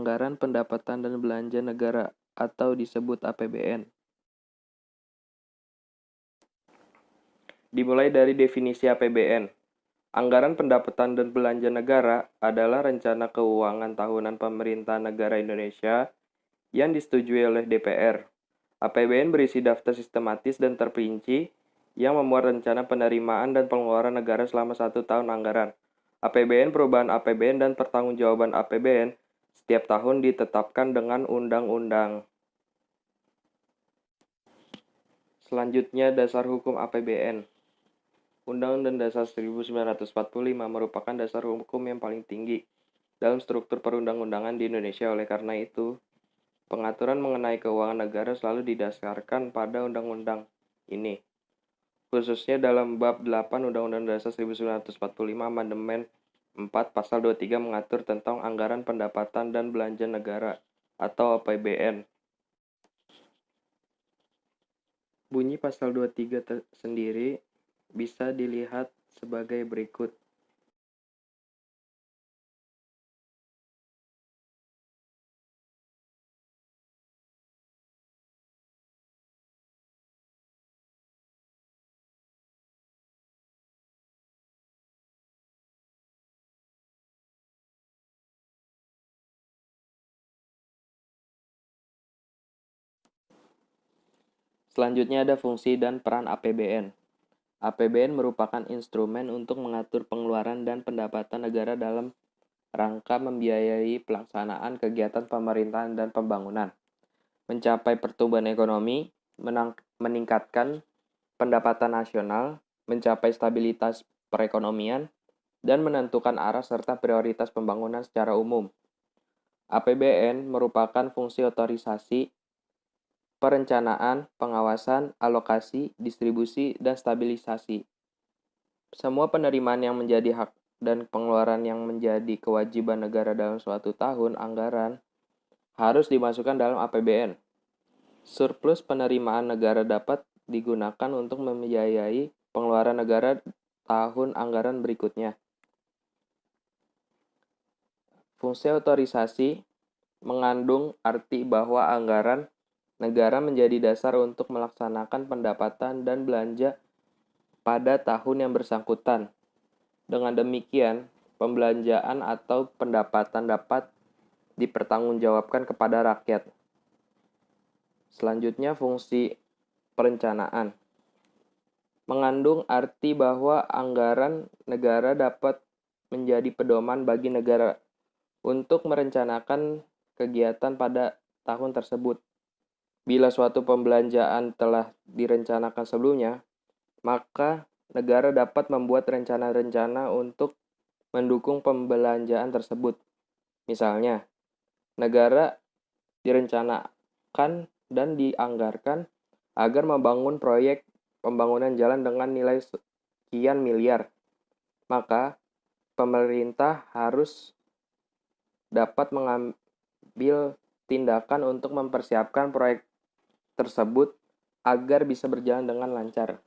Anggaran Pendapatan dan Belanja Negara atau disebut APBN. Dimulai dari definisi APBN. Anggaran Pendapatan dan Belanja Negara adalah rencana keuangan tahunan pemerintah negara Indonesia yang disetujui oleh DPR. APBN berisi daftar sistematis dan terperinci yang memuat rencana penerimaan dan pengeluaran negara selama 1 tahun anggaran. APBN, perubahan APBN, dan pertanggungjawaban APBN setiap tahun ditetapkan dengan undang-undang. Selanjutnya, dasar hukum APBN. Undang-Undang Dasar 1945 merupakan dasar hukum yang paling tinggi dalam struktur perundang-undangan di Indonesia. Oleh karena itu, pengaturan mengenai keuangan negara selalu didasarkan pada undang-undang ini. Khususnya dalam bab 8 Undang-Undang Dasar 1945 Amandemen 4 Pasal 23 mengatur tentang anggaran pendapatan dan belanja negara atau APBN. Bunyi pasal 23 sendiri bisa dilihat sebagai berikut. Selanjutnya ada fungsi dan peran APBN. APBN merupakan instrumen untuk mengatur pengeluaran dan pendapatan negara dalam rangka membiayai pelaksanaan kegiatan pemerintahan dan pembangunan, mencapai pertumbuhan ekonomi, meningkatkan pendapatan nasional, mencapai stabilitas perekonomian, dan menentukan arah serta prioritas pembangunan secara umum. APBN merupakan fungsi otorisasi, perencanaan, pengawasan, alokasi, distribusi, dan stabilisasi. Semua penerimaan yang menjadi hak dan pengeluaran yang menjadi kewajiban negara dalam suatu tahun anggaran harus dimasukkan dalam APBN. Surplus penerimaan negara dapat digunakan untuk membiayai pengeluaran negara tahun anggaran berikutnya. Fungsi otorisasi mengandung arti bahwa anggaran negara menjadi dasar untuk melaksanakan pendapatan dan belanja pada tahun yang bersangkutan. Dengan demikian, pembelanjaan atau pendapatan dapat dipertanggungjawabkan kepada rakyat. Selanjutnya, fungsi perencanaan mengandung arti bahwa anggaran negara dapat menjadi pedoman bagi negara untuk merencanakan kegiatan pada tahun tersebut. Bila suatu pembelanjaan telah direncanakan sebelumnya, maka negara dapat membuat rencana-rencana untuk mendukung pembelanjaan tersebut. Misalnya, negara direncanakan dan dianggarkan agar membangun proyek pembangunan jalan dengan nilai sekian miliar. Maka, pemerintah harus dapat mengambil tindakan untuk mempersiapkan proyek tersebut agar bisa berjalan dengan lancar.